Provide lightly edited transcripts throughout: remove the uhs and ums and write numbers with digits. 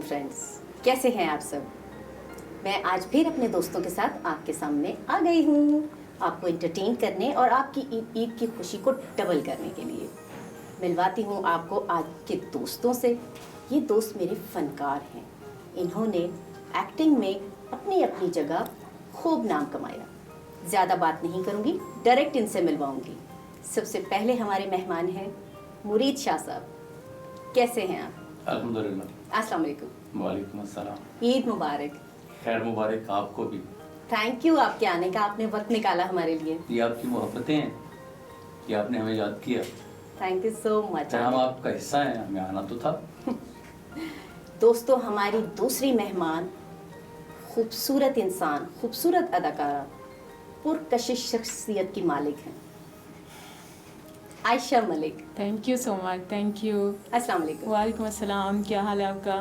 Friends, कैसे हैं आप सब। मैं आज फिर अपने दोस्तों के साथ आपके सामने आ गई हूँ, आपको एंटरटेन करने और आपकी ईद की खुशी को डबल करने के लिए। मिलवाती हूँ आपको आज के दोस्तों से। ये दोस्त मेरे फनकार हैं, इन्होंने एक्टिंग में अपनी अपनी जगह खूब नाम कमाया। ज़्यादा बात नहीं करूँगी, डायरेक्ट इनसे मिलवाऊँगी। सबसे पहले हमारे मेहमान हैं मुरीद शाह साहब। कैसे हैं आप? अल्हम्दुलिल्लाह। अस्सलाम वालेकुम। वालेकुम अस्सलाम। ईद मुबारक। खैर मुबारक आपको भी। थैंक यू आपके आने का, आपने वक्त निकाला हमारे लिए। ये आपकी मोहब्बतें हैं कि आपने हमें याद किया। Thank you so much. हम आपका हिस्सा हैं, हमें आना तो था। दोस्तों, हमारी दूसरी मेहमान खूबसूरत इंसान, खूबसूरत अदाकारा, पुरकशिश शख्सियत की मालिक हैं Ayesha Malik. Thank you so much. Thank you. अस्सलाम वालेकुम। वालेकुम अस्सलाम। क्या हाल है आपका?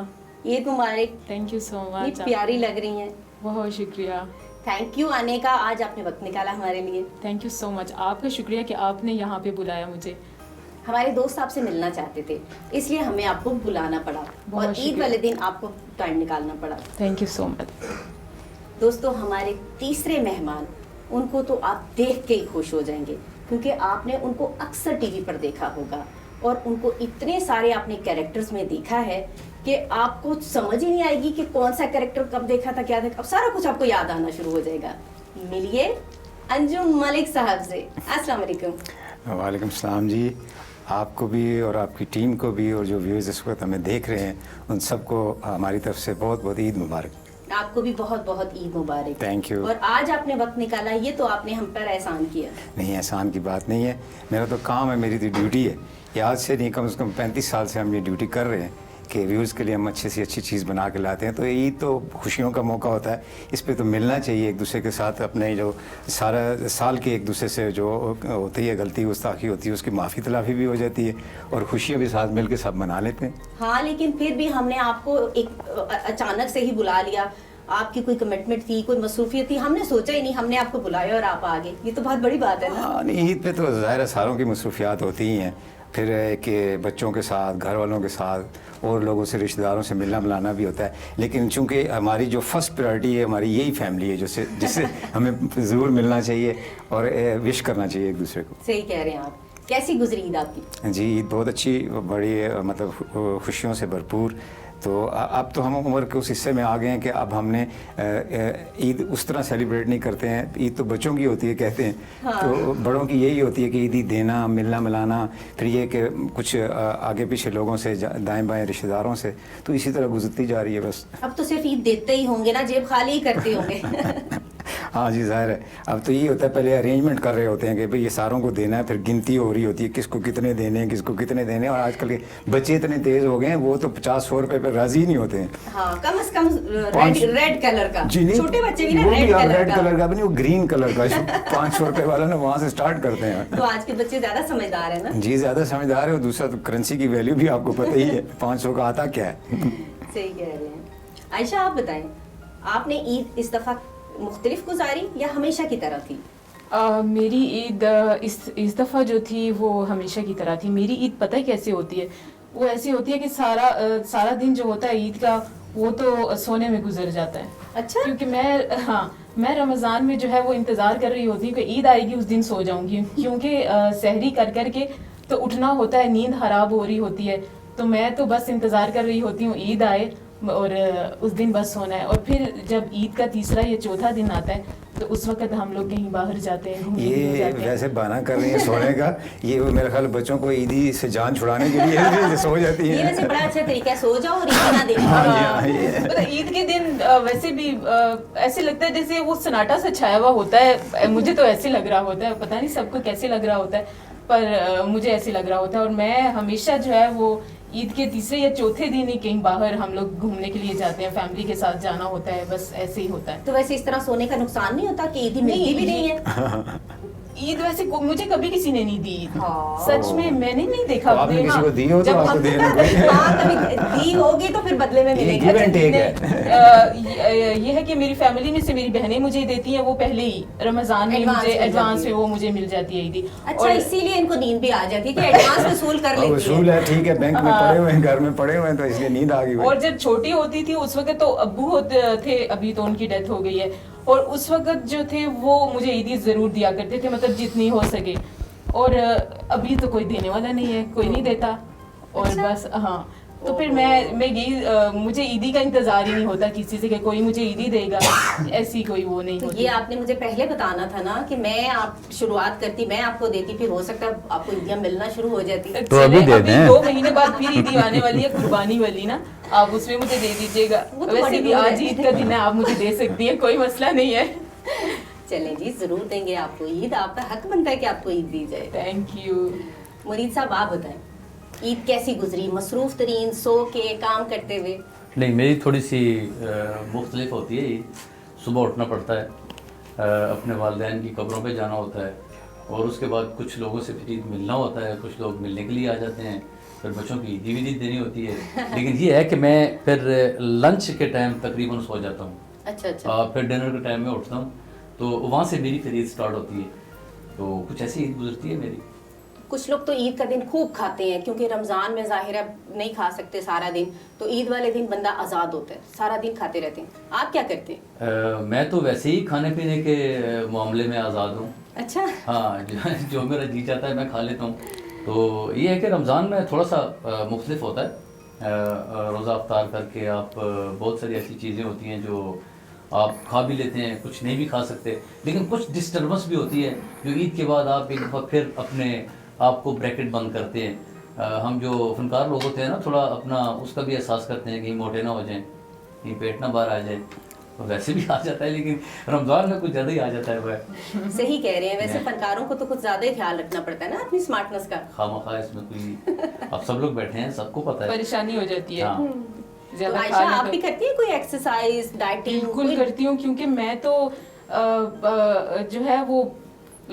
ईद मुबारक। थैंक यू सो ये मच। प्यारी लग रही हैं। बहुत शुक्रिया। थैंक यू आने का, आज आपने वक्त निकाला हमारे लिए। Thank you so much. आपका शुक्रिया कि आपने यहाँ पे बुलाया मुझे। हमारे दोस्त आपसे मिलना चाहते थे, इसलिए हमें आपको बुलाना पड़ा बहुत और ईद शुक्रिया। वाले दिन आपको टाइम निकालना पड़ा। Thank you so much. दोस्तों, हमारे तीसरे मेहमान, उनको तो आप देख के ही खुश हो जाएंगे क्योंकि आपने उनको अक्सर टीवी पर देखा होगा और उनको इतने सारे आपने कैरेक्टर्स में देखा है कि आपको समझ ही नहीं आएगी कि कौन सा कैरेक्टर कब देखा था, क्या देखा। अब सारा कुछ आपको याद आना शुरू हो जाएगा। मिलिए अंजुम मलिक साहब से। अस्सलाम वालेकुम। वालेकुम सलाम जी। आपको भी और आपकी टीम को भी और जो व्यूअर्स इस वक्त हमें देख रहे हैं उन सबको हमारी तरफ से बहुत बहुत ईद मुबारक। आपको भी बहुत बहुत ईद मुबारक। Thank you. और आज आपने वक्त निकाला, ये तो आपने हम पर एहसान किया। नहीं, एहसान की बात नहीं है, मेरा तो काम है, मेरी तो ड्यूटी है। ये आज से नहीं, कम से कम 35 साल से हम ये ड्यूटी कर रहे हैं कि व्यूअर्स के लिए हम अच्छे से अच्छी चीज़ बना के लाते हैं। तो ईद तो खुशियों का मौका होता है, इस पे तो मिलना चाहिए एक दूसरे के साथ। अपने जो सारा साल के एक दूसरे से जो होती है गलती गुस्ताखी होती है उसकी माफ़ी तलाफ़ी भी हो जाती है और खुशियाँ भी साथ मिल के सब मना लेते हैं। हाँ, लेकिन फिर भी हमने आपको एक अचानक से ही बुला लिया। आपकी कोई कमिटमेंट थी, कोई मसरूफियत थी, हमने सोचा ही नहीं, हमने आपको बुलाया और आप आ गए। ये तो बहुत बड़ी बात है ना। हाँ, नहीं, ईद पे तो ज़ाहिर है सारों की मसरूफियात होती ही हैं, फिर कि बच्चों के साथ, घर वालों के साथ और लोगों से, रिश्तेदारों से मिलना मिलाना भी होता है। लेकिन चूंकि हमारी जो फर्स्ट प्रायोरिटी है हमारी यही फैमिली है, जिससे हमें ज़रूर मिलना चाहिए और विश करना चाहिए एक दूसरे को। सही कह रहे हैं आप। कैसी गुजरी ईद आपकी? जी, ईद बहुत अच्छी, बड़ी मतलब खुशियों से भरपूर। तो अब तो हम उम्र के उस हिस्से में आ गए हैं कि अब हमने ईद उस तरह सेलिब्रेट नहीं करते हैं। ईद तो बच्चों की होती है कहते हैं। हाँ। तो बड़ों की यही होती है कि ईद देना, मिलना मिलाना, फिर ये कि कुछ आगे पीछे लोगों से, दाएं बाएं रिश्तेदारों से, तो इसी तरह गुजरती जा रही है बस। अब तो सिर्फ ईद देते ही होंगे ना, जेब खाली ही करते होंगे। हाँ जी, जाहिर है। अब तो ये होता है, पहले अरेंजमेंट कर रहे होते हैं कि भाई ये सारों को देना है, फिर गिनती हो रही होती है किसको कितने देने हैं, किसको कितने देने हैं। और आजकल के बच्चे इतने तेज हो गए हैं, वो तो 50-100 रुपए पे राजी नहीं होते हैं। हाँ, कम से कम रेड कलर का। जी नहीं, छोटे बच्चे भी ना रेड कलर का भी नहीं, वो ग्रीन कलर का 500 रुपए वाला ना, वहाँ से स्टार्ट करते हैं। तो आज के बच्चे ज्यादा समझदार है ना। जी, ज्यादा समझदार है। और दूसरा तो करेंसी की वैल्यू भी आपको पता ही है, 500 का आता क्या है। सही कह रहे हैं। आयशा, आप बताएं, आपने ईद इस दफा मुख्तलिफ गुजारी या हमेशा की तरह थी? मेरी ईद इस दफ़ा जो थी वो हमेशा की तरह थी। मेरी ईद पता है कैसे होती है? वो ऐसी होती है कि सारा दिन जो होता है ईद का, वो तो सोने में गुजर जाता है। अच्छा। क्योंकि मैं रमज़ान में जो है वो इंतज़ार कर रही होती हूँ कि ईद आएगी, उस दिन सो जाऊंगी। क्योंकि सहरी कर करके तो उठना होता है, नींद खराब हो रही होती है। तो मैं तो बस इंतज़ार कर रही होती हूँ ईद आए और उस दिन बस सोना है। और फिर जब ईद का तीसरा या चौथा दिन आता है तो उस वक्त हम लोग कहीं बाहर जाते हैं, घूमने ये जाते हैं। वैसे बहाना कर रही है सोने का, ये मेरे ख्याल बच्चों को ईदी से जान छुड़ाने के लिए सो जाती है। ये वैसे बड़ा अच्छा तरीका है, सो जाओ और ईद ना देखो। मतलब ईद के दिन वैसे भी ऐसे लगता है जैसे वो सन्नाटा सा छाया हुआ होता है। मुझे तो ऐसे लग रहा होता है, पता नहीं सबको कैसे लग रहा होता है, पर मुझे ऐसे लग रहा होता है। और मैं हमेशा जो है वो ईद के तीसरे या चौथे दिन ही कहीं बाहर हम लोग घूमने के लिए जाते हैं, फैमिली के साथ जाना होता है, बस ऐसे ही होता है। तो वैसे इस तरह सोने का नुकसान नहीं होता कि ईद मिलती भी नहीं है? ईद वैसे मुझे कभी किसी ने नहीं दी ईद। हाँ। सच में मैंने नहीं देखा। तो आपने हाँ, किसी को दी हो तो जब आपको हम- देने को हाँ, कभी दी होगी तो फिर बदले में मिलेगी। give and take है। ये है कि मेरी फैमिली में से मेरी बहनें मुझे देती हैं, वो पहले ही रमजान में Advance मुझे मिल एडवांस जाती में है। वो मुझे मिल जाती है ईदी। अच्छा, इसीलिए इनको नींद भी आ जाती है कि एडवांस वसूल कर अब लेती वसूल है। है, ठीक है, बैंक में पड़े हुए हैं, घर में पड़े हुए हैं, तो इसलिए नींद आ गई भाई। और जब छोटी होती थी उस वक्त तो अब्बू होते थे, अभी तो उनकी डेथ हो गई है, और उस वक्त जो थे वो मुझे ईदी जरूर दिया करते थे, मतलब जितनी हो सके। और अभी तो कोई देने वाला नहीं है, कोई नहीं देता। और अच्छा? बस हाँ, तो फिर मैं यही मुझे ईदी का इंतजार ही नहीं होता किसी से कि कोई मुझे ईदी देगा, ऐसी कोई वो नहीं तो होती। ये आपने मुझे पहले बताना था ना कि मैं आप शुरुआत करती, मैं आपको देती, फिर हो सकता है आपको ईदियां मिलना शुरू हो जाती। तो अभी चले, दे दें। 2 महीने बाद फिर ईदी आने वाली है, कुर्बानी वाली ना, आप उसमें मुझे दे दीजिएगा। वो तो वैसे बड़ी भी दूर आज है। ईद का दिन है, आप मुझे दे सकती हैं, कोई मसला नहीं है। चलें जी, जरूर देंगे आपको ईद, आपका हक बनता है कि आपको ईद दी जाए। Thank you. मुरीद साहब, आप बताएं, ईद कैसी गुजरी? मसरूफ तरीन, सो के काम करते हुए? नहीं, मेरी थोड़ी सी मुख्तलिफ होती है। सुबह उठना पड़ता है, अपने वालिदैन की कब्रों पे जाना होता है, और उसके बाद कुछ लोगों से फिर मिलना होता है, कुछ लोग मिलने के लिए आ जाते हैं, फिर बच्चों की ईदी विदी देनी होती है। लेकिन ये है कि मैं फिर लंच के टाइम तकरीबन सो जाता हूँ, अच्छा अच्छा। फिर डिनर के टाइम में उठता हूँ, तो वहाँ से मेरी फिर ईद स्टार्ट होती है। तो कुछ ऐसी ईद गुजरती है मेरी। कुछ लोग तो ईद का दिन खूब खाते हैं, क्योंकि रमजान में जाहिर है नहीं खा सकते सारा दिन, तो ईद वाले दिन बंदा आज़ाद होता है, सारा दिन खाते रहते हैं। आप क्या करते हैं? मैं तो वैसे ही खाने पीने के मामले में आज़ाद हूँ। अच्छा। हाँ, जो मेरा जी चाहता है मैं खा लेता हूँ। तो ये है कि रमज़ान में थोड़ा सा मुख्तलिफ होता है। रोज़ा अफ्तार करके आप बहुत सारी ऐसी चीज़ें होती हैं जो आप खा भी लेते हैं, कुछ नहीं भी खा सकते, लेकिन कुछ डिस्टर्बेंस भी होती है जो ईद के बाद आप एक दफ़ा फिर अपने आप को ब्रैकेट बंद करते हैं। हम जो फनकार लोग होते हैं ना, थोड़ा अपना उसका भी एहसास करते हैं, कहीं मोटे ना हो जाएं, कहीं पेट ना बाहर आ जाए, तो वैसे भी आ जाता है, लेकिन रमज़ान में कुछ ज़्यादा ही आ जाता है। वह सही कह रहे हैं, वैसे फनकारों को तो कुछ ज्यादा ही ख्याल रखना पड़ता है ना अपनी स्मार्टनेस का। खामखा इसमें कोई, अब सब लोग बैठे हैं, सबको पता है। परेशानी हो जाती है। हाँ। तो ज्यादा आयशा, खाने आप पे- भी करती है कोई एक्सरसाइज, डाइटिंग? बिल्कुल करती हूँ, क्योंकि मैं तो जो है वो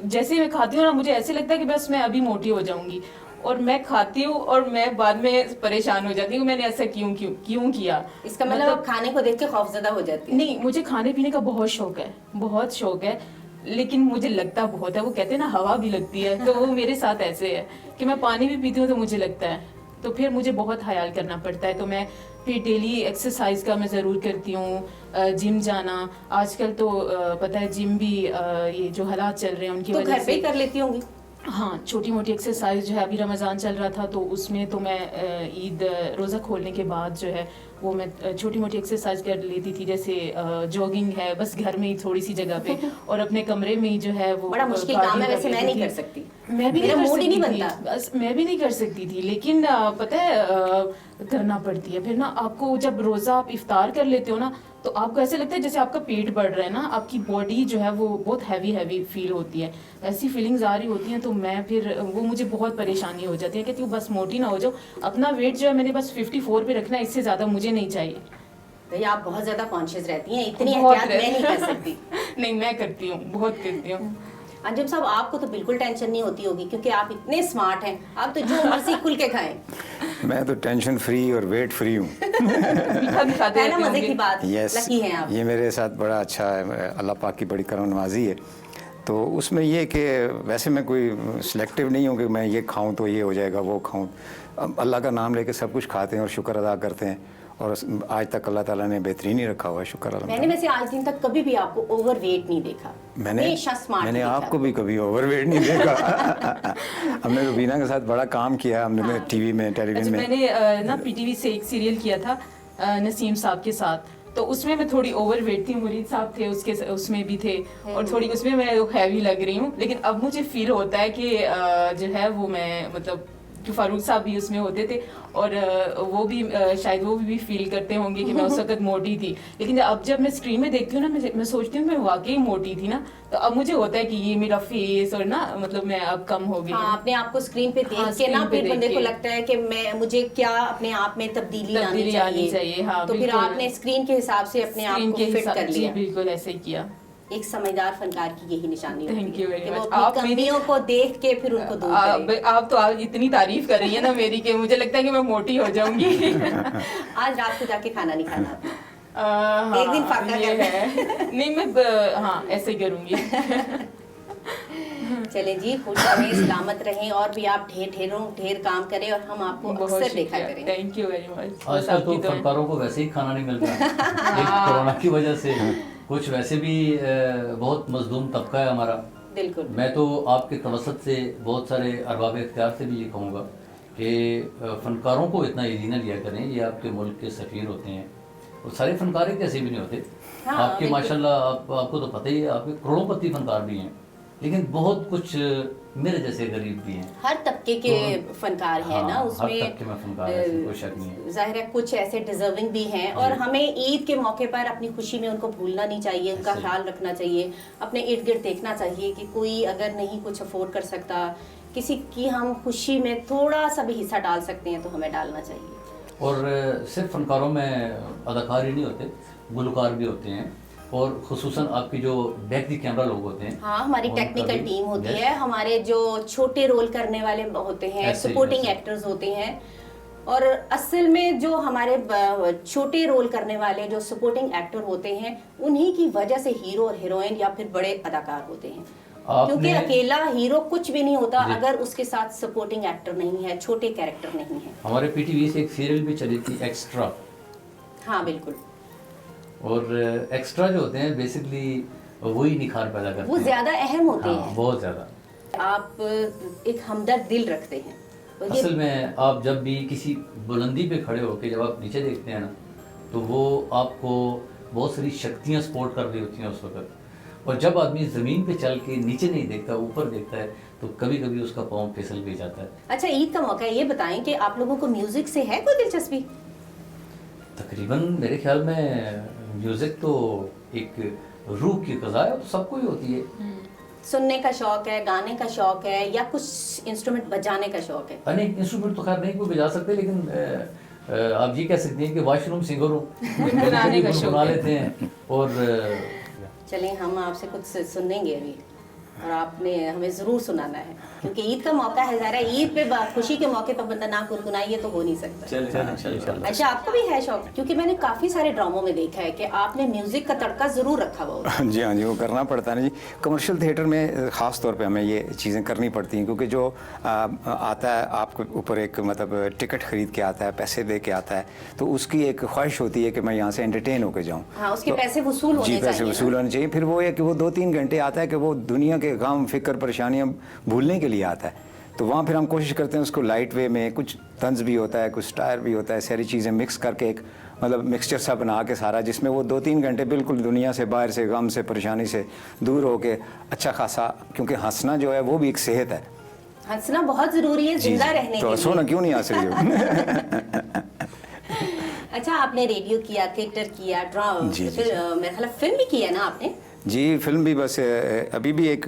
जैसे मैं खाती हूँ ना, मुझे ऐसे लगता है कि बस मैं अभी मोटी हो जाऊंगी, और मैं खाती हूँ और मैं बाद में परेशान हो जाती हूँ मैंने ऐसा क्यों किया। इसका मतलब आप खाने को देख के खौफजदा हो जाती है? नहीं, मुझे खाने पीने का बहुत शौक है, बहुत शौक है, लेकिन मुझे लगता बहुत है, वो कहते हैं ना हवा भी लगती है, तो वो मेरे साथ ऐसे है कि मैं पानी भी पीती हूँ तो मुझे लगता है, तो फिर मुझे बहुत ख्याल करना पड़ता है। तो मैं फिर डेली एक्सरसाइज का मैं ज़रूर करती हूँ, जिम जाना, आजकल तो पता है जिम भी ये जो हालात चल रहे हैं उनकी तो वजह घर पे ही से, कर लेती होंगी? हाँ, छोटी मोटी एक्सरसाइज जो है, अभी रमज़ान चल रहा था तो उसमें तो मैं ईद रोज़ा खोलने के बाद जो है वो मैं छोटी मोटी एक्सरसाइज कर लेती थी, जैसे जॉगिंग है, बस घर में ही थोड़ी सी जगह पे, और अपने कमरे में ही जो है वो बड़ा मुश्किल काम है वैसे, मैं नहीं कर सकती। मैं भी मेरा नहीं कर मूड ही नहीं सकती थी, बनता। बस मैं भी नहीं कर सकती थी, लेकिन पता है करना पड़ती है। फिर ना आपको जब रोज़ा आप इफ्तार कर लेते हो ना, तो आपको ऐसे लगता है जैसे आपका पेट बढ़ रहा है ना, आपकी बॉडी जो है वो बहुत हैवी फील होती है, ऐसी फीलिंग्स आ रही होती हैं। तो मैं फिर वो मुझे बहुत परेशानी हो जाती है, कहती हूँ बस मोटी ना हो जाओ, अपना वेट जो है मैंने बस 54 पे रखना है, इससे ज़्यादा मुझे नहीं चाहिए। भैया, आप बहुत ज्यादा कॉन्शियस रहती हैं, इतनी बहुत एहतियात मैं नहीं कर सकती। नहीं, मैं करती हूँ, बहुत करती हूँ। अंजुम साहब, आपको तो बिल्कुल टेंशन नहीं होती होगी, क्योंकि आप इतने स्मार्ट हैं, आप तो जो मर्जी खुल के खाएं। मैं तो टेंशन फ्री और वेट फ्री हूँ। मीठा भी खाते है ना रहते मजे की होंगे। बात? यस, लकी हैं आप। ये मेरे साथ बड़ा अच्छा है, अल्लाह पाक की बड़ी करम नवाजी है। तो उसमें ये कि वैसे मैं कोई सिलेक्टिव नहीं हूँ कि मैं ये खाऊं तो ये हो जाएगा, वो खाऊं। अब अल्लाह का नाम लेके सब कुछ खाते हैं और शुक्र अदा करते हैं, और आज तक अल्लाह ताला ने बेहतरीन ही रखा हुआ है, शुक्र मैंने अल्हम्दुलिल्लाह। वैसे आज दिन तक कभी भी आपको ओवरवेट नहीं देखा, हमेशा स्मार्ट मैंने देखा। आपको भी कभी ओवरवेट नहीं देखा। हमने रुबीना के साथ बड़ा काम किया, हमने टीवी में, टेलीविजन अच्छा, में। मैंने ना पीटीवी से एक सीरियल किया था नसीम साहब के साथ, तो उसमें मैं थोड़ी ओवरवेट थी, मुरीद साहब थे उसमें भी थे, और थोड़ी उसमें मैं हैवी लग रही हूँ, लेकिन अब मुझे फील होता है कि जो है वो मैं मतलब कि फारूक साहब भी उसमें होते थे, और वो भी शायद वो भी फील करते होंगे कि मैं उस वक्त मोटी थी, लेकिन अब जब मैं स्क्रीन में देखती हूँ ना, मैं सोचती हूँ मैं वाकई मोटी थी ना, तो अब मुझे होता है कि ये मेरा फेस और ना मतलब मैं अब कम हो गई हूँ। हाँ, अपने आप को स्क्रीन पे देख हाँ, के ना स्क्रीन पे फिर बंदे देख को के। लगता है कि मुझे क्या अपने आप में तब्दीली आनी तब्दीली आनी चाहिए, हाँ, तो फिर बिल्कुल। आपने स्क्रीन के हिसाब से अपने आप स्क्रीन को के फिट हिसाब कर जी लिया। बिल्कुल ऐसे ही किया। एक समझदार फनकार की यही निशानी होती Thank you है very कि वो much. अपनी आप मेरी- कमियों को देख के फिर उनको दूर करे। आप तो आप इतनी तारीफ कर रही है ना मेरी कि मुझे लगता है कि मैं मोटी हो जाऊंगी। आज रात को जाके खाना नहीं खाना आपने। हाँ, एक दिन फाका ये करना। है। नहीं मैं हाँ ऐसे ही करूंगी। चले जी, खुश रहें, सलामत रहें और भी आप ढेर काम करें और हम आपको अक्सर देखा करें। Thank you very much. आजकल तो फनकारों को वैसे ही खाना नहीं मिल रहा एक कोरोना की वजह से कुछ वैसे भी बहुत मजलूम तबका है हमारा। बिल्कुल। मैं तो आपके तवसत से बहुत सारे अरबाब इख्तियार से भी ये कहूँगा कि फनकारों को इतना ईजी न लिया करें, ये आपके मुल्क के सफ़ीर होते हैं और सारे फनकार एक ऐसे भी नहीं होते। हाँ, आपके बिल्कुल। माशाल्लाह आपको तो पता ही है, आपके करोड़पति फनकार भी हैं, लेकिन बहुत कुछ मेरे जैसे गरीब भी हैं। हर तबके के फनकार हैं ना हाँ, उसमें। हर तबके में फनकार हैं, इसमें कोई शक नहीं है। जाहिर है कुछ ऐसे डिजर्विंग भी हैं और हमें ईद के मौके पर अपनी खुशी में उनको भूलना नहीं चाहिए, उनका सही। ख्याल रखना चाहिए, अपने इर्द गिर्द देखना चाहिए कि कोई अगर नहीं कुछ अफोर्ड कर सकता, किसी की हम खुशी में थोड़ा सा भी हिस्सा डाल सकते हैं तो हमें डालना चाहिए। और सिर्फ फनकारों में अदाकार ही नहीं होते, गुलकार भी होते हैं और खुसूसन आपकी जो बैक दी कैमरा लोग होते हैं। हाँ, हमारी उनका टेक्निकल भी- टीम होती Yes. है, हमारे जो छोटे रोल करने वाले होते हैं, ऐसे ही, सपोर्टिंग ऐसे। एक्टर्स होते हैं और असल में जो हमारे छोटे रोल करने वाले जो सपोर्टिंग एक्टर होते हैं उन्हीं की वजह से हीरो और हीरोइन या फिर बड़े अदाकार होते हैं। क्योंकि आपने- अकेला हीरो कुछ भी नहीं होता जी। अगर उसके साथ सपोर्टिंग एक्टर नहीं है, छोटे कैरेक्टर नहीं है। हमारे पीटीवी से एक सीरियल भी चली थी एक्स्ट्रा, हाँ बिल्कुल, और एक्स्ट्रा जो होते हैं बेसिकली वही निखार पैदा करते वो हैं। ज्यादा अहम होते हाँ, हैं। बहुत ज़्यादा। आप एक हमदर्द दिल रखते हैं और ये असल में आप जब भी किसी बुलंदी पे खड़े होकर जब आप नीचे देखते हैं ना, तो वो आपको बहुत सारी शक्तियाँ सपोर्ट कर रही होती हैं उस वक्त। और जब आदमी ज़मीन पे चल के नीचे नहीं देखता, ऊपर देखता है, तो कभी कभी उसका पाँव फिसल भी जाता है। अच्छा, ईद का मौका है, ये बताएं कि आप लोगों को म्यूजिक से है कोई दिलचस्पी? तकरीबन मेरे ख्याल में म्यूज़िक तो एक रूह की ग़ज़ा है, सबको ही होती है। सुनने का शौक है, गाने का शौक है या कुछ इंस्ट्रूमेंट बजाने का शौक है? अनेक इंस्ट्रूमेंट तो खैर नहीं कोई बजा सकते, लेकिन आप ये कह सकते हैं कि वॉशरूम सिंगर हूँ, गुनगुनाने का शौक गुनगुना है। लेते हैं। और चलें, हम आपसे कुछ सुनेंगे अभी और आपने हमें ज़रूर सुनाना है क्योंकि ईद का मौका है। ज़रा ईद पे खुशी के मौके पर बंदा ना गुनगुनाइए तो हो नहीं सकता। अच्छा, आपको भी है शौक? क्योंकि मैंने काफ़ी सारे ड्रामों में देखा है कि आपने म्यूज़िक का तड़का ज़रूर रखा हुआ होता है। जी हाँ जी, वो करना पड़ता है ना जी। कमर्शियल थिएटर में ख़ास तौर पे हमें ये चीज़ें करनी पड़ती हैं क्योंकि जो आता है आपके ऊपर एक मतलब टिकट खरीद के आता है, पैसे दे के आता है, तो उसकी एक ख्वाहिश होती है कि मैं यहाँ से एंटरटेन होकर जाऊँ। हाँ, उसके पैसे वसूल होने जी, चाहिए पैसे ना। वसूल होने चाहिए। फिर वो है कि वो 2-3 घंटे आता है कि वो दुनिया के गम फिक्र परेशानियाँ भूलने के लिए आता है। तो वहाँ फिर हम कोशिश करते हैं उसको लाइट वे में, कुछ तंज भी होता है, कुछ स्टायर भी होता है, सारी चीज़ें मिक्स करके एक मतलब मिक्सचर सा बना के सारा, जिसमें वो 2-3 घंटे बिल्कुल दुनिया से, बाहर से, गम से, परेशानी से दूर होके अच्छा खासा, क्योंकि हंसना जो है वो भी एक सेहत है। हंसना बहुत ज़रूरी है जी, जिंदा जी। रहने तो के हंसो ना, लिए। क्यों नहीं हंस रही हो? अच्छा, आपने रेडियो किया, थिएटर किया, ड्रामा, जी, जी, फिर मेरा ख्याल फिल्म भी किया ना आपने? जी, फिल्म भी बस अभी भी एक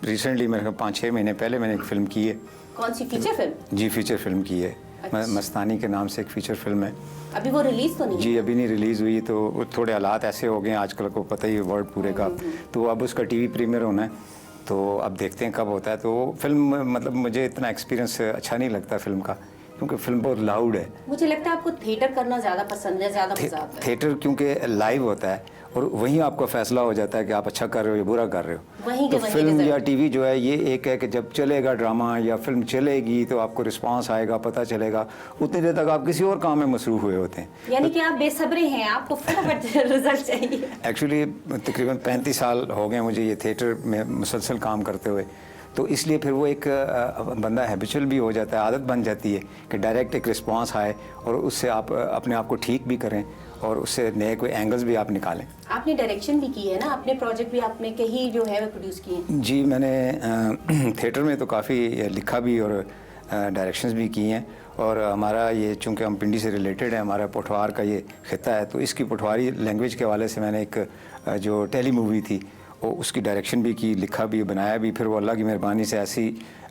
रिसेंटली मेरे ख्याल 5-6 महीने पहले मैंने एक फ़िल्म की है। कौन सी फीचर फिल्म? जी, फीचर फिल्म की है। अच्छा। मस्तानी के नाम से एक फीचर फिल्म है। अभी वो रिलीज तो नहीं जी, अभी नहीं रिलीज़ हुई, तो थोड़े हालात ऐसे हो गए हैं आजकल, को पता ही है वर्ल्ड पूरे का, तो अब उसका टीवी प्रीमियर होना है, तो अब देखते हैं कब होता है। तो फिल्म मतलब मुझे इतना एक्सपीरियंस अच्छा नहीं लगता फिल्म का, क्योंकि फिल्म बहुत लाउड है। मुझे लगता है आपको थिएटर करना ज़्यादा पसंद है, ज़्यादा मजा आता है। थिएटर क्योंकि लाइव होता है और वहीं आपका फैसला हो जाता है कि आप अच्छा कर रहे हो या बुरा कर रहे हो। वहीं के तो वहीं फिल्म result। या टीवी जो है ये एक है कि जब चलेगा ड्रामा या फिल्म चलेगी तो आपको रिस्पांस आएगा, पता चलेगा, उतनी देर तक आप किसी और काम में मसरूफ हुए होते हैं। यानी कि आप बेसब्रे हैं, आपको फटाफट रिजल्ट चाहिए। एक्चुअली तकरीबन 35 साल हो गए मुझे ये थिएटर में मुसलसल काम करते हुए, तो इसलिए फिर वो एक बंदा हैबिचुअल भी हो जाता है, आदत बन जाती है कि डायरेक्ट एक रिस्पांस आए और उससे आप अपने आप को ठीक भी करें और उससे नए कोई एंगल्स भी आप निकालें। आपने डायरेक्शन भी की है ना, अपने प्रोजेक्ट भी आपने कहीं जो है वो प्रोड्यूस किए हैं। जी, मैंने थिएटर में तो काफ़ी लिखा भी और डायरेक्शंस भी की हैं, और हमारा ये चूँकि हम पिंडी से रिलेटेड है, हमारा पोठवार का ये खिता है, तो इसकी पोठवारी लैंग्वेज के हवाले से मैंने एक जो टेली मूवी थी वो उसकी डायरेक्शन भी की, लिखा भी, बनाया भी, फिर वो अल्लाह की मेहरबानी से ऐसी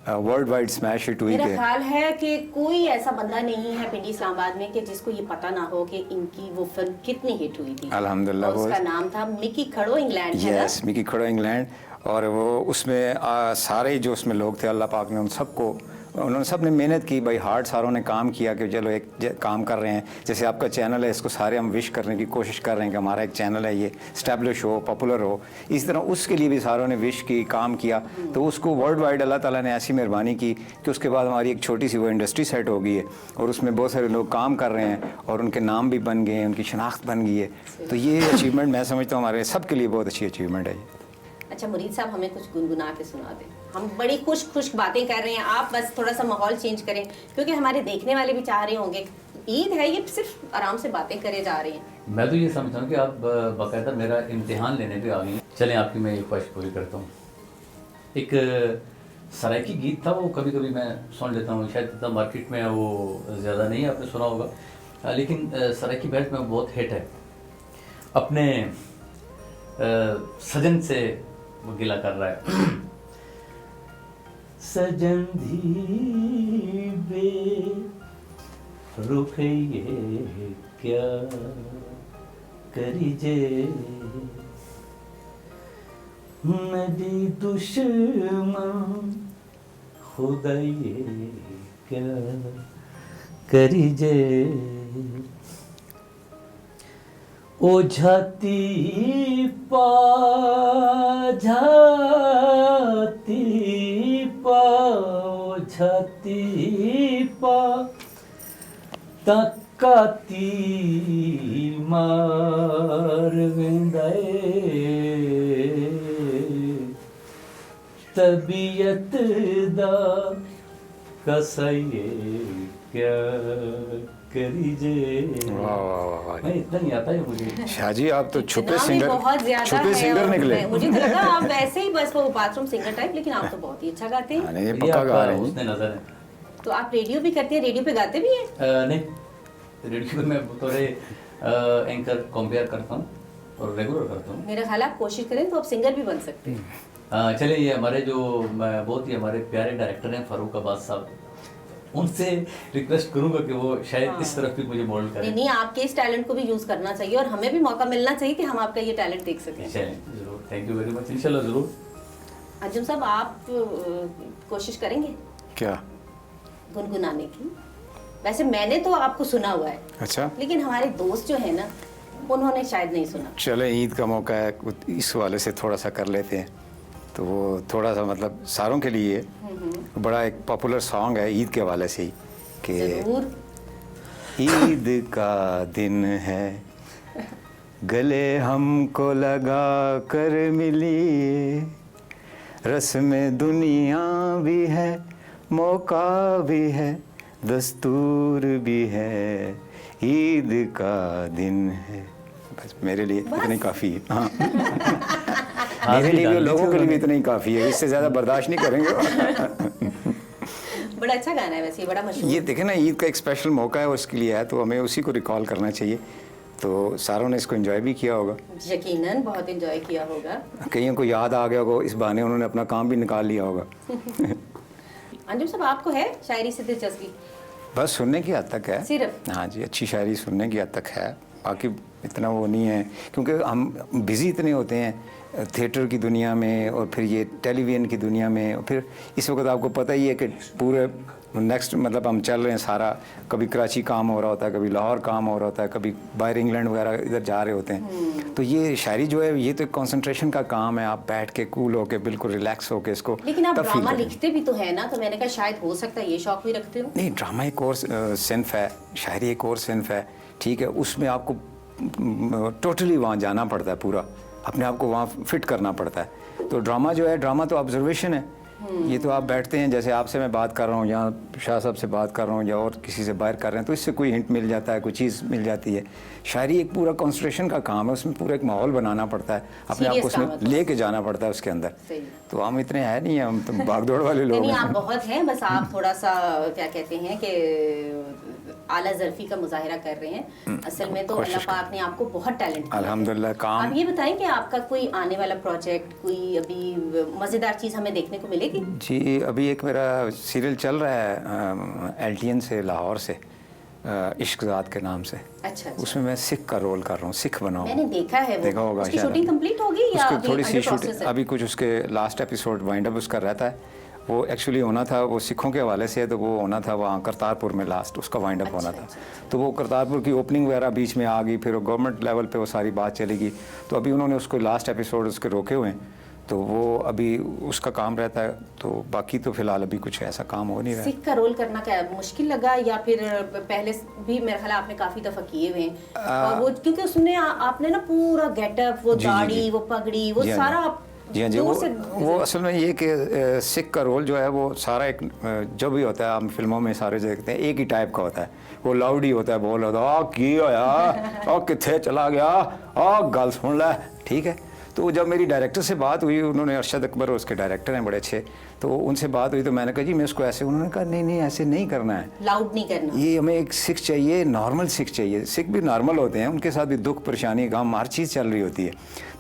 वर्ल्ड वाइड स्मैश हिट हुई मेरा कि ख्याल है कि कोई ऐसा बंदा नहीं है पिंडी इस्लामाबाद में कि जिसको ये पता ना हो कि इनकी वो फिल्म कितनी हिट हुई थी। अल्हम्दुलिल्लाह। और उसका नाम था मिकी खड़ो इंग्लैंड, है ना? यस, मिकी खड़ो इंग्लैंड। और वो उसमें सारे जो उसमें लोग थे, अल्लाह पाक ने उन सबको, उन्होंने सब ने मेहनत की भाई, हार्ड सारों ने काम किया कि चलो एक काम कर रहे हैं। जैसे आपका चैनल है, इसको सारे हम विश करने की कोशिश कर रहे हैं कि हमारा एक चैनल है, ये स्टैब्लिश हो, पॉपुलर हो। इस तरह उसके लिए भी सारों ने विश की, काम किया। तो उसको वर्ल्ड वाइड अल्लाह ताला ने ऐसी मेहरबानी की कि उसके बाद हमारी एक छोटी सी वो इंडस्ट्री सेट हो गई है और उसमें बहुत सारे लोग काम कर रहे हैं और उनके नाम भी बन गए हैं, उनकी शनाख्त बन गई है। तो ये अचीवमेंट मैं समझता हूँ हमारे सब के लिए बहुत अच्छी अचीवमेंट है ये। अच्छा मुरीद साहब, हमें कुछ गुनगुना के सुना दें। हम बड़ी खुश बातें कर रहे हैं, आप बस थोड़ा सा माहौल चेंज करें, क्योंकि हमारे देखने वाले भी चाह रहे होंगे। ईद है, ये सिर्फ आराम से बातें करे जा रहे हैं। मैं तो ये समझता हूँ कि आप बाकायदा मेरा इम्तिहान लेने पे आ गई। चलें, आपकी मैं एक ख्वाहिश पूरी करता हूँ। एक सराइकी गीत था, वो कभी कभी मैं सुन लेता हूँ, शायद इतना मार्केट में वो ज़्यादा नहीं है, आपने सुना होगा, लेकिन सराइकी बैठ में बहुत हिट है। अपने सजन से वो गिला कर रहा है। सजन धी बे रुखे क्या करीजे, नदी दुश्मन खुदा ये क्या करीजे, ओ झाती पा ओ झाती पा तकाती मार वेंदाए, तबीयत दा कसये क्या करीजे। वाह वाह वाह, नहीं इतना नहीं आता है मुझे। शाह जी आप तो छुपे इतना भी सिंगर, बहुत ज्यादा छुपे है। सिंगर और निकले। मुझे तो लगा आप वैसे ही बस वो बाथरूम सिंगर टाइप, लेकिन आप तो बहुत ही अच्छा गाते हैं। नहीं, ये पक्का गा रहे हैं। उसने नजर है। तो आप रेडियो भी करते हैं, रेडियो पे गाते भी हैं? नहीं, रेडियो पे मैं थोड़े एंकर कंपेयर करता हूँ और रेगुलर करता हूँ। मेरा ख्याल आप कोशिश करें तो आप सिंगर भी बन सकते हैं। चलिए, ये हमारे जो बहुत ही हमारे प्यारे डायरेक्टर हैं फारूक अब्बास साहब, उनसे रिक्वेस्ट करूंगा कि वो शायद इस तरफ भी मुझे मोल्ड करें। नहीं, आपके इस टैलेंट को भी यूज करना चाहिए और हमें भी मौका मिलना चाहिए कि हम आपका ये टैलेंट देख सकें। चलें, जरूर, थैंक यू वेरी मच, इंशाल्लाह जरूर। अंजुम साहब, आप कोशिश करेंगे क्या गुनगुनाने की? वैसे मैंने तो आपको सुना हुआ है, अच्छा, लेकिन हमारे दोस्त जो है ना, उन्होंने शायद नहीं सुना। चले ईद का मौका है, इस वाले से थोड़ा सा कर लेते हैं। तो वो थोड़ा सा मतलब सारों के लिए बड़ा एक पॉपुलर सॉन्ग है ईद के हवाले से ही कि जरूर। ईद का दिन है, गले हमको लगा कर मिली, रस्म दुनिया भी है, मौका भी है, दस्तूर भी है, ईद का दिन है। बस मेरे लिए इतना ही काफ़ी है। हाँ, मेरे लिए भी, लोगों के लिए भी इतना ही काफ़ी है, इससे ज़्यादा बर्दाश्त नहीं करेंगे। बड़ा अच्छा गाना है वैसे, ये बड़ा मशहूर। ये देखें ना, ईद का एक स्पेशल मौका है उसके लिए है, तो हमें उसी को रिकॉल करना चाहिए। तो सारों ने इसको एंजॉय भी किया होगा, यकीनन बहुत एंजॉय किया होगा। कईयों को याद आ गया होगा, इस बहाने उन्होंने अपना काम भी निकाल लिया होगा। अंजुम साहब, आपको है शायरी से दिलचस्पी? बस सुनने की हद तक है सिर्फ? हाँ जी, अच्छी शायरी सुनने की हद तक है, बाकी इतना वो नहीं है, क्योंकि हम बिज़ी इतने होते हैं थिएटर की दुनिया में और फिर ये टेलीविज़न की दुनिया में, और फिर इस वक्त आपको पता ही है कि पूरे नेक्स्ट मतलब हम चल रहे हैं सारा, कभी कराची काम हो रहा होता है, कभी लाहौर काम हो रहा होता है, कभी बाहर इंग्लैंड वगैरह इधर जा रहे होते हैं। तो ये शायरी जो है, ये तो एक कंसंट्रेशन का काम है, आप बैठ के कूल होके बिल्कुल रिलैक्स होके इसको। लेकिन आप तब feel ड्रामा करें। लिखते भी तो है ना, तो मैंने कहा शायद हो सकता है ये शौक भी रखते हो। नहीं, ड्रामा एक और सिन्फ है, शायरी एक और सिन्फ है, ठीक है, उसमें आपको टोटली वहाँ जाना पड़ता है, पूरा अपने आप को वहाँ फिट करना पड़ता है। तो ड्रामा जो है, ड्रामा तो ऑब्जर्वेशन है, ये तो आप बैठते हैं, जैसे आपसे मैं बात कर रहा हूँ या शाह साहब से बात कर रहा हूँ या और किसी से बाहर कर रहे हैं, तो इससे कोई हिंट मिल जाता है, कोई चीज़ मिल जाती है। शायरी एक पूरा कंसंट्रेशन का काम है, उसमें पूरा एक माहौल बनाना पड़ता है, अपने आप को उसमें लेके जाना पड़ता है उसके अंदर। तो हम इतने हैं नहीं, हम तो भागदौड़ वाले लोग नहीं, हैं। आप बहुत हैं, बस आप थोड़ा सा क्या कहते हैं कि आला ज़र्फ़ी का मुजाहिरा कर रहे हैं। असल में तो अल्लाह पाक ने आपको बहुत टैलेंट दिया है। अल्हम्दुलिल्लाह काम। आप ये बताएं कि आपका कोई आने वाला प्रोजेक्ट, कोई अभी मज़ेदार चीज़ हमें देखने को मिलेगी? जी अभी एक मेरा सीरियल चल रहा है LTN से, लाहौर से, इश्क ज़ात के नाम से। अच्छा। उसमें मैं सिख का रोल कर रहा हूँ, सिख बना हूँ। मैंने देखा है वो। देखा होगा उसकी शायद। शूटिंग कंप्लीट होगी या उसकी अभी थोड़ी सी under शूटिंग process है? अभी कुछ उसके लास्ट एपिसोड वाइंड अप उसका रहता है। वो एक्चुअली होना था, वो सिखों के हवाले से है, तो वो होना था वहाँ करतारपुर में, लास्ट उसका वाइंड अप होना था। तो वो करतारपुर की ओपनिंग वगैरह बीच में आ गई, फिर वो गवर्नमेंट लेवल पे वो सारी बात चलेगी। तो अभी उन्होंने उसको लास्ट एपिसोड उसके रोके हुए हैं, तो वो अभी उसका काम रहता है। तो बाकी तो फिलहाल अभी कुछ ऐसा काम हो नहीं रहा है। सिख का रोल करना क्या मुश्किल लगा, या फिर पहले भी मेरे ख्याल आपने काफी दफा किए हुए हैं? और वो क्योंकि उसने आपने ना पूरा गेटअप, वो जी, दाढ़ी, जी। वो पगड़ी, वो जी हाँ, सारा जी हाँ जी। वो असल में ये कि सिख का रोल जो है वो सारा एक जो भी होता है, हम फिल्मों में सारे देखते हैं एक ही टाइप का होता है। वो लाउड ही होता है, बोल होता है, की होया आ किथे चला गया, आ गल सुन ले, ठीक है। तो जब मेरी डायरेक्टर से बात हुई, उन्होंने अरशद अकबर उसके डायरेक्टर हैं बड़े अच्छे, तो उनसे बात हुई तो मैंने कहा जी मैं इसको ऐसे, उन्होंने कहा नहीं नहीं ऐसे नहीं करना है, लाउड नहीं करना, ये हमें एक सिख चाहिए, नॉर्मल सिख चाहिए। सिख भी नॉर्मल होते हैं, उनके साथ भी दुख परेशानी गम हर चीज़ चल रही होती है।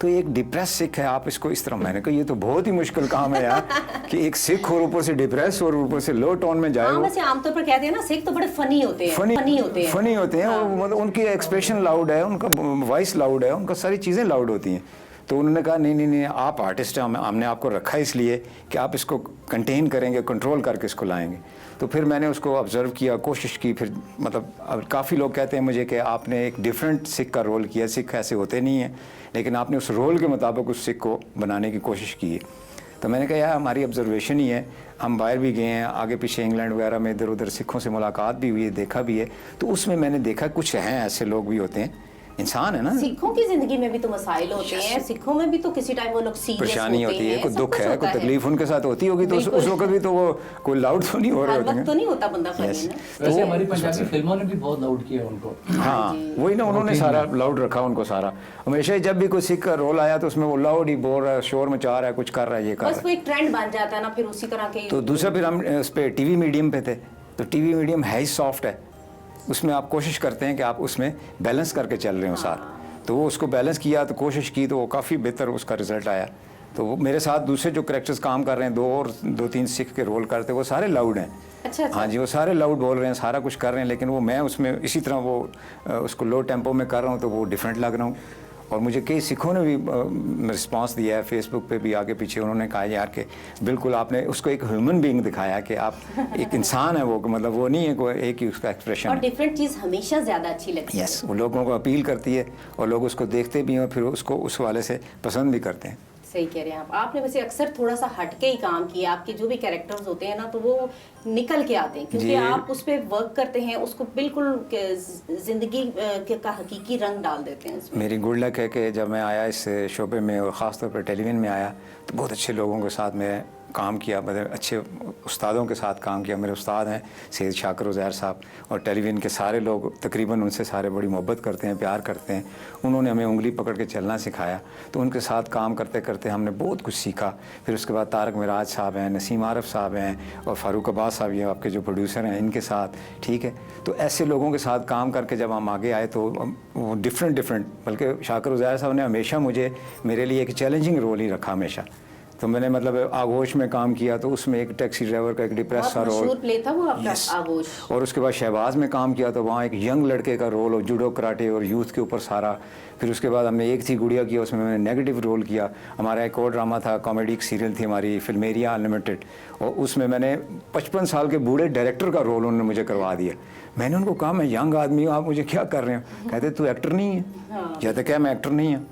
तो एक डिप्रेस सिख है, आप इसको इस तरह, मैंने कहा ये तो बहुत ही मुश्किल काम है यार कि एक सिख और ऊपर से डिप्रेस और ऊपर से लो टोन में जाए। वैसे आमतौर पर कहते हैं ना सिख तो बड़े फनी होते हैं, फनी होते हैं। मतलब उनकी एक्सप्रेशन लाउड है, उनका वॉइस लाउड है, उनका सारी चीज़ें लाउड होती हैं। तो उन्होंने कहा नहीं नहीं नहीं, आप आर्टिस्ट हैं, हमने आपको रखा है इसलिए कि आप इसको कंटेन करेंगे, कंट्रोल करके इसको लाएंगे। तो फिर मैंने उसको ऑब्ज़र्व किया, कोशिश की। फिर मतलब अब काफ़ी लोग कहते हैं मुझे कि आपने एक डिफरेंट सिख का रोल किया, सिख ऐसे होते नहीं हैं, लेकिन आपने उस रोल के मुताबिक उस सिख को बनाने की कोशिश की है। तो मैंने कहा यार हमारी ऑब्जर्वेशन ही है, हम बाहर भी गए हैं, आगे पीछे इंग्लैंड वगैरह में इधर उधर सिखों से मुलाकात भी हुई है, देखा भी है। तो उसमें मैंने देखा कुछ हैं ऐसे लोग भी होते हैं, इंसान है ना। सिखों की जिंदगी में भी तो मसाइल होते हैं, सिखों में भी तो किसी टाइम वो लोग सीरियस परेशानी होती है, कोई दुख है, कोई तकलीफ उनके साथ होती होगी, तो उस वक्त भी तो वो कोई लाउड तो नहीं हो रहे होते हैं, तो नहीं होता बंदा फनी ना। वैसे हमारी पंजाबी फिल्मों ने भी बहुत लाउड किया उनको। हाँ वही ना, उन्होंने सारा लाउड रखा उनको सारा। हमेशा जब भी कोई सिख का रोल आया तो उसमें वो लाउड ही बोल रहा है, शोर मचा रहा है, कुछ कर रहा है, ये कर रहा है। बस वो एक ट्रेंड बन जाता है ना फिर उसी तरह के। तो दूसरा फिर हम उस पर टीवी मीडियम पे थे, तो टीवी मीडियम है ही सॉफ्ट है, उसमें आप कोशिश करते हैं कि आप उसमें बैलेंस करके चल रहे हो साथ। तो वो उसको बैलेंस किया, तो कोशिश की, तो वो काफ़ी बेहतर उसका रिजल्ट आया। तो वो मेरे साथ दूसरे जो करेक्टर्स काम कर रहे हैं, दो तीन सिख के रोल करते, वो सारे लाउड हैं। अच्छा। हाँ जी, वो सारे लाउड बोल रहे हैं, सारा कुछ कर रहे हैं, लेकिन वो मैं उसमें इसी तरह वो उसको लो टेम्पो में कर रहा हूँ, तो वो डिफरेंट लग रहा हूँ। और मुझे कई सिखों ने भी रिस्पांस दिया है, फेसबुक पे भी आगे पीछे, उन्होंने कहा यार कि बिल्कुल आपने उसको एक ह्यूमन बीइंग दिखाया कि आप एक इंसान है, वो मतलब वो नहीं है कोई एक ही उसका एक्सप्रेशन। और डिफरेंट चीज़ हमेशा ज़्यादा अच्छी लगती है। यस, वो लोगों को अपील करती है और लोग उसको देखते भी हैं और फिर उसको उस वाले से पसंद भी करते हैं। सही कह रहे हैं आप। आपने वैसे अक्सर थोड़ा सा हटके ही काम किया, आपके जो भी कैरेक्टर्स होते हैं ना तो वो निकल के आते हैं, क्योंकि आप उस पर वर्क करते हैं, उसको बिल्कुल जिंदगी का हकीकी रंग डाल देते हैं उसमें। मेरी गुड लक है कि जब मैं आया इस शोबे में और ख़ास तौर पर टेलीविज़न में आया, तो बहुत अच्छे लोगों के साथ मैं काम किया, मतलब अच्छे उस्तादों के साथ काम किया। मेरे उस्ताद हैं सैयद शाकिर उज़ैर साहब, और टेलीविज़न के सारे लोग तकरीबन उनसे सारे बड़ी मोहब्बत करते हैं, प्यार करते हैं। उन्होंने हमें उंगली पकड़ के चलना सिखाया, तो उनके साथ काम करते करते हमने बहुत कुछ सीखा। फिर उसके बाद तारक मिराज साहब हैं, नसीम आरफ साहब हैं, और फ़ारूक अब्बास साहब ये आपके जो प्रोड्यूसर हैं, इनके साथ, ठीक है। तो ऐसे लोगों के साथ काम करके जब हम आगे आए तो वो डिफरेंट बल्कि शाकिर उज़ैर साहब ने हमेशा मेरे लिए एक चैलेंजिंग रोल ही रखा हमेशा। तो मैंने मतलब आगोश में काम किया, तो उसमें एक टैक्सी ड्राइवर का एक डिप्रेस सा रोल, प्ले था वो आपका आगोश। और उसके बाद शहबाज में काम किया, तो वहाँ एक यंग लड़के का रोल, और जूडो कराटे और यूथ के ऊपर सारा। फिर उसके बाद हमने एक थी गुड़िया किया, उसमें मैंने नेगेटिव रोल किया। हमारा एक और ड्रामा था, कॉमेडी सीरियल थी हमारी फिल्मेरिया अनलिमिटेड, और उसमें मैंने 55 साल के बूढ़े डायरेक्टर का रोल उन्होंने मुझे करवा दिया। मैंने उनको कहा मैं यंग आदमी हूँ, आप मुझे क्या कर रहे हो? कहते तू एक्टर नहीं है। कहते क्या मैं एक्टर नहीं हूँ?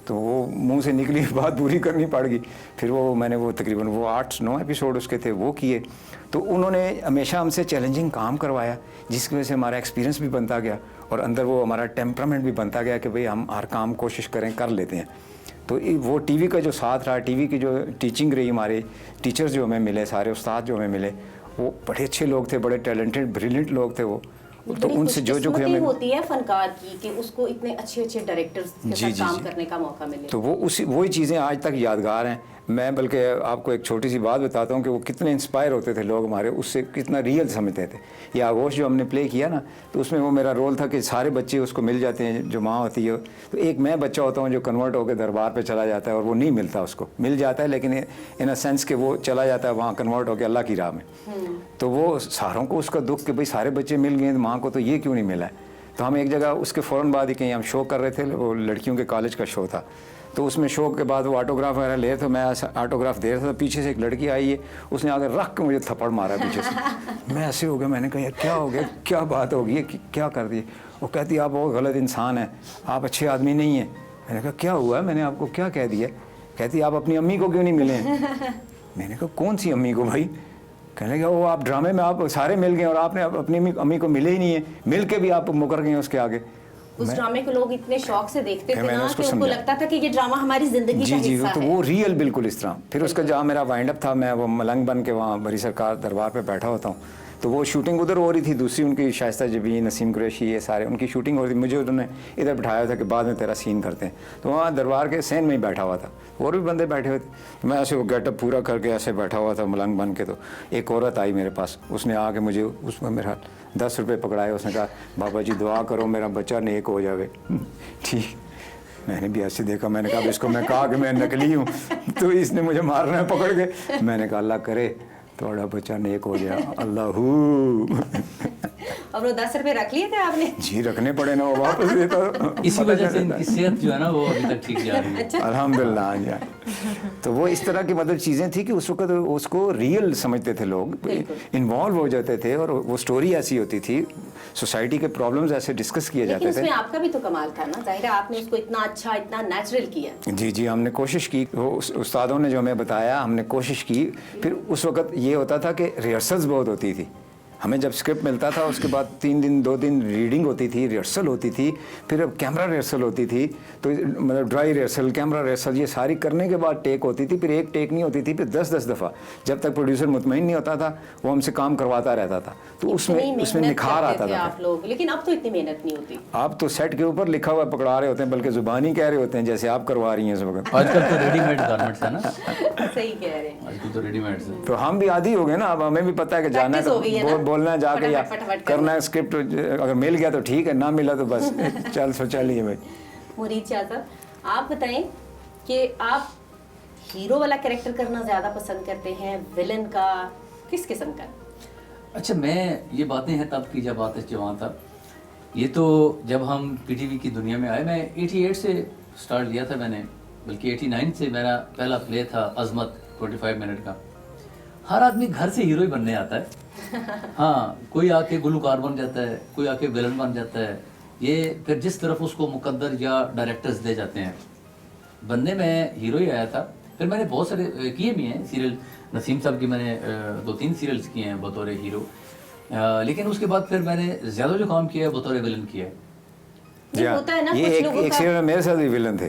तो वो मुंह से निकली बात पूरी करनी पड़ गई। फिर वो मैंने वो तकरीबन वो 8-9 एपिसोड उसके थे, वो किए। तो उन्होंने हमेशा हमसे चैलेंजिंग काम करवाया, जिसकी वजह से हमारा एक्सपीरियंस भी बनता गया और अंदर वो हमारा टेम्परामेंट भी बनता गया कि भाई हम हर काम कोशिश करें, कर लेते हैं। तो वो टीवी का जो साथ रहा, टीवी की जो टीचिंग रही, हमारे टीचर्स जो हमें मिले, सारे उस्ताद जो हमें मिले, वो बड़े अच्छे लोग थे, बड़े टैलेंटेड ब्रिलियंट लोग थे वो। तो उनसे जो जो हमें होती है फनकार की कि उसको इतने अच्छे अच्छे डायरेक्टर्स के साथ काम करने का मौका मिले, तो वो वही चीज़ें आज तक यादगार हैं। मैं बल्कि आपको एक छोटी सी बात बताता हूँ कि वो कितने इंस्पायर होते थे लोग हमारे, उससे कितना रियल समझते थे। ये आगोश जो हमने प्ले किया ना, तो उसमें वो मेरा रोल था कि सारे बच्चे उसको मिल जाते हैं, जो माँ होती है, तो एक मैं बच्चा होता हूँ जो कन्वर्ट होकर दरबार पे चला जाता है और वो नहीं मिलता, उसको मिल जाता है लेकिन इन अ सेंस कि वो चला जाता है वहाँ कन्वर्ट होकर अल्लाह की राह में। तो वो सारों को उसका दुख कि भाई सारे बच्चे मिल गए, माँ को तो ये क्यों नहीं मिला है। तो हम एक जगह उसके फ़ौरन बाद ही कहीं हम शो कर रहे थे, वो लड़कियों के कॉलेज का शो था, तो उसमें शो के बाद वो ऑटोग्राफ वगैरह ले रहे थे, मैं ऑटोग्राफ दे रहा था, पीछे से एक लड़की आई है, उसने आकर रख के मुझे थप्पड़ मारा पीछे से। मैं ऐसे हो गया, मैंने कहा यार क्या हो गया, क्या बात हो गई, क्या कर दी। वो कहती आप बहुत गलत इंसान हैं, आप अच्छे आदमी नहीं हैं। मैंने कहा क्या हुआ, मैंने आपको क्या कह दिया। कहती आप अपनी अम्मी को क्यों नहीं मिले हैं। मैंने कहा कौन सी अम्मी को भाई। कहने लगा वो आप ड्रामे में आप सारे मिल गए और आपने अपनी अम्मी को मिले ही नहीं है, मिल के भी आप मुकर गए उसके आगे। उस ड्रामे को लोग इतने शौक से देखते थे ना कि उनको लगता था कि ये ड्रामा हमारी जिंदगी का हिस्सा है। तो वो रियल बिल्कुल इस तरह। फिर उसका जहाँ मेरा वाइंड अप था, मैं वो मलंग बन के वहाँ बड़ी सरकार दरबार पे बैठा होता हूँ, तो वो शूटिंग उधर हो रही थी, दूसरी उनकी शाइस्ता जबीन, नसीम कुरैशी, ये सारे उनकी शूटिंग हो रही थी। मुझे उन्होंने इधर बिठाया था कि बाद में तेरा सीन करते हैं, तो वहाँ दरबार के सेन में ही बैठा हुआ था, और भी बंदे बैठे हुए थे। तो मैं ऐसे वो गेटअप पूरा करके ऐसे बैठा हुआ था मलंग बन के। तो एक औरत आई मेरे पास, उसने आके मुझे उसमें मेरा 10 रुपये पकड़ाए, उसने कहा बाबा जी दुआ करो मेरा बच्चा नेक हो जावे। ठीक, मैंने भी ऐसे देखा, मैंने कहा इसको मैं कहा कि मैं नकली हूँ तो इसने मुझे मारना है पकड़ के। मैंने कहा अल्लाह करे थोड़ा बच्चा नेक हो गया, अल्लाहू। अब वो 10 रुपए रख लिए थे आपने? जी रखने पड़े ना, वो वापस देता। इसी वजह से इनकी सेहत जो है ना वो अभी तक ठीक जा रही है। अच्छा। अल्हम्दुलिल्लाह। तो वो इस तरह की मतलब चीज़ें थी कि उस वक्त उसको रियल समझते थे लोग, इन्वॉल्व हो जाते थे, और वो स्टोरी ऐसी होती थी, सोसाइटी के प्रॉब्लम्स ऐसे डिस्कस किए जाते थे। लेकिन उसमें आपका भी तो कमाल था ना, जाहिर है आपने उसको इतना अच्छा, इतना नेचुरल किया। जी जी, हमने कोशिश की, वो उस्तादों ने जो हमें बताया हमने कोशिश की। फिर उस वक्त ये होता था कि रिहर्सल्स बहुत होती थी, हमें जब स्क्रिप्ट मिलता था उसके बाद 3 दिन 2 दिन रीडिंग होती थी, रिहर्सल होती थी, फिर अब कैमरा रिहर्सल होती थी, तो मतलब ड्राई रिहर्सल, कैमरा रिहर्सल, ये सारी करने के बाद टेक होती थी। फिर एक टेक नहीं होती थी, फिर 10-10 दफ़ा, जब तक प्रोड्यूसर मुतमईन नहीं होता था वो हमसे काम करवाता रहता था। तो उसमें निखार आता था आप लोग। लेकिन अब तो इतनी मेहनत नहीं होती, आप तो सेट के ऊपर लिखा हुआ पकड़ा रहे होते हैं, बल्कि जुबानी कह रहे होते हैं जैसे आप करवा रही हैं इस वक्त। आजकल तो रेडीमेड गारमेंट्स है ना। सही कह रहे हैं, आजकल तो रेडीमेड है। तो हम भी आदी हो गए ना, अब हमें भी पता है कि जाना है तो बोलना है जाके, या करना है स्क्रिप्ट, अगर मिल गया तो ठीक है, ना मिला तो बस चल चलिए भाई। मुरीद शाह साहब, आप बताएं कि आप हीरो वाला कैरेक्टर करना ज़्यादा पसंद करते हैं, विलन का, किस किस्म का? अच्छा, मैं ये बातें हैं तब की जब आतिश जवान था। ये तो जब हम पीटीवी की दुनिया में आए, मैं 88 से स्टार्ट लिया था मैंने, बल्कि 89 से मेरा पहला प्ले था अजमत 25 मिनट का। हर आदमी घर से हीरो ही बनने आता है। हाँ, कोई आके गुलकार बन जाता है, कोई आके विलन बन जाता है, ये फिर जिस तरफ उसको मुकद्दर या डायरेक्टर्स दे जाते हैं। बनने में हीरो ही आया था। फिर मैंने बहुत सारे किए भी हैं सीरियल, नसीम साहब की मैंने 2-3 सीरियल्स किए हैं बतौर हीरो, लेकिन उसके बाद फिर मैंने ज़्यादा जो काम किया है बतौर विलन किया है। होता है ना, ये एक सीरियल में मेरे साथ भी विलन थे।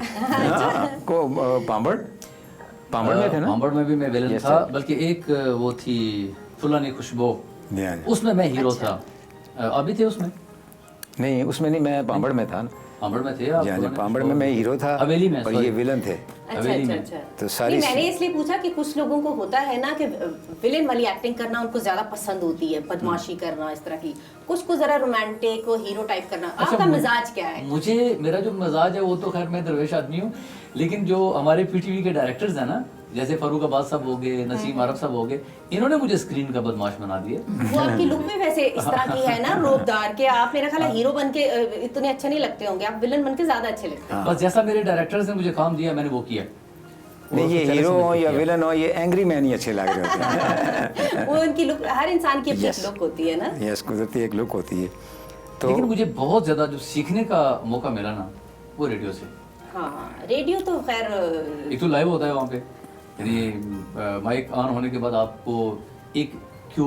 को पांबड़ में थे ना, पांबड़ में भी मैं विलन था, बल्कि एक वो थी फुलानी खुशबू, उसमें मैं हीरो था। अभी थे उसमें? नहीं, उसमें नहीं, मैं पांबड़ में था ना। पांबड़ में थे आप? पांबड़ में मैं हीरो था, हवेली में, और ये विलन थे। अच्छा। तो सारी मैंने इसलिए पूछा कि कुछ लोगों को होता है ना कि विलेन वाली एक्टिंग करना उनको ज्यादा पसंद होती है, बदमाशी करना इस तरह की, कुछ को जरा रोमांटिक और हीरो टाइप करना। आपका मिजाज क्या है? मेरा जो मिजाज है वो तो खैर मैं दरवेश आदमी हूँ, लेकिन जो हमारे पीटीवी के डायरेक्टर्स हैं ना, जैसे फारूक अब्बास साहब हो गए, नसीम आरफ साहब हो गए, इन्होंने मुझे स्क्रीन का बदमाश बना दिया। वो आपकी लुक में वैसे इस तरह की है ना, रोबदार के, आप मेरा ख्याल है हीरो बन के इतने अच्छे नहीं लगते होंगे, आप विलन बन के ज्यादा अच्छे लगते हैं। बस जैसा मेरे डायरेक्टर्स ने मुझे काम दिया मैंने वो किया। नहीं, ये हीरो हो या विलन हो, ये एंग्री मैन ही अच्छे लग रहे होते हैं। वो उनकी लुक, हर इंसान की अपनी लुक होती है ना। यस, कुदरती एक लुक होती है। तो लेकिन मुझे बहुत ज्यादा जो सीखने का मौका मिला ना, वो रेडियो से। हाँ, रेडियो तो खैर एक तो लाइव होता है वहाँ पे, यानी माइक ऑन होने के बाद आपको एक क्यू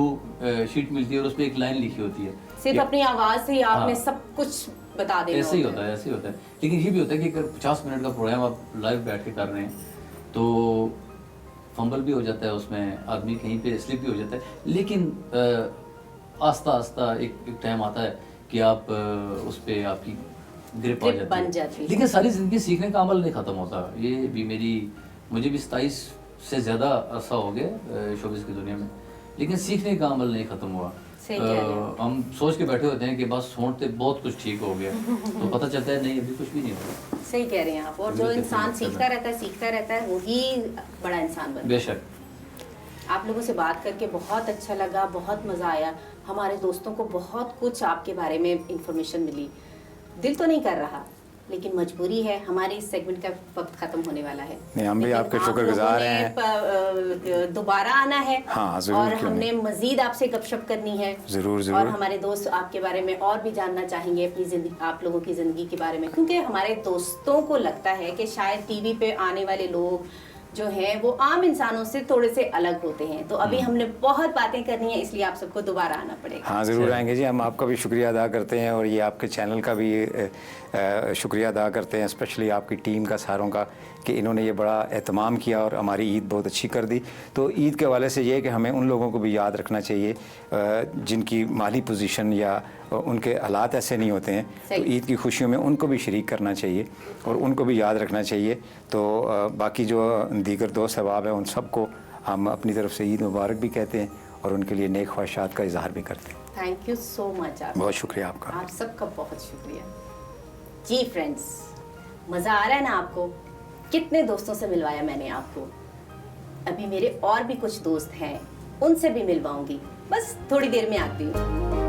शीट मिलती है और उस पर एक लाइन लिखी होती है, सिर्फ अपनी आवाज से ही आपने सब कुछ बता देना। ऐसे ही होता है, ऐसे ही होता है। लेकिन ये भी होता है कि अगर 50 मिनट का प्रोग्राम आप लाइव बैठ के कर रहे हैं तो फंबल भी हो जाता है उसमें, आदमी कहीं पे स्लिप भी हो जाता है, लेकिन आस्ता आस्ता एक टाइम आता है कि आप उस पे आपकी ग्रिप आ Grip बन जाती जाती है। है। लेकिन सारी ज़िंदगी सीखने का अमल नहीं ख़त्म होता। ये भी मुझे भी 27 से ज़्यादा अरसा हो गया शोबिज़ की दुनिया में, लेकिन सीखने का अमल नहीं ख़त्म हुआ। सही कह रहे हो। हम सोच के बैठे होते हैं कि बस होते बहुत कुछ ठीक हो गया, तो पता चलता है नहीं, अभी कुछ भी नहीं हुआ। सही कह रहे हैं आप। और जो बिल्कुल, इंसान बिल्कुल। सीखता रहता है वही बड़ा इंसान बनता है। बेशक। आप लोगों से बात करके बहुत अच्छा लगा, बहुत मज़ा आया। हमारे दोस्तों को बहुत कुछ आपके बारे में इंफॉर्मेशन मिली। दिल तो नहीं कर रहा, लेकिन मजबूरी है, हमारे इस सेगमेंट का वक्त खत्म होने वाला है। नहीं, हम भी लेकिन आपके आप शुक्रगुजार लोगों ने हैं। दोबारा आना है। हाँ, ज़रूर, और क्यों हमने मजीद आपसे गपशप करनी है। ज़रूर, और ज़रूर। हमारे दोस्त आपके बारे में और भी जानना चाहेंगे, अपनी जिंदगी, आप लोगों की ज़िंदगी के बारे में, क्योंकि हमारे दोस्तों को लगता है कि शायद टीवी पे आने वाले लोग जो हैं वो आम इंसानों से थोड़े से अलग होते हैं। तो अभी हमने बहुत बातें करनी है, इसलिए आप सबको दोबारा आना पड़ेगा। हाँ, ज़रूर आएंगे जी। हम आपका भी शुक्रिया अदा करते हैं और ये आपके चैनल का भी शुक्रिया अदा करते हैं, स्पेशली आपकी टीम का, सारों का, कि इन्होंने ये बड़ा एहतमाम किया और हमारी ईद बहुत अच्छी कर दी। तो ईद के हवाले से ये है कि हमें उन लोगों को भी याद रखना चाहिए जिनकी माली पोजीशन या उनके हालात ऐसे नहीं होते हैं, तो ईद की खुशियों में उनको भी शरीक करना चाहिए और उनको भी याद रखना चाहिए। तो बाकी जो दीगर दोस्त अहबाब हैं उन सबको हम अपनी तरफ से ईद मुबारक भी कहते हैं और उनके लिए नेक ख्वाहिशात का इजहार भी करते हैं। Thank you so much. बहुत शुक्रिया आपका। आप सबका बहुत शुक्रिया जी। फ्रेंड्स, मज़ा आ रहा है ना आपको? कितने दोस्तों से मिलवाया मैंने आपको। अभी मेरे और भी कुछ दोस्त हैं, उनसे भी मिलवाऊंगी, बस थोड़ी देर में आती हूँ।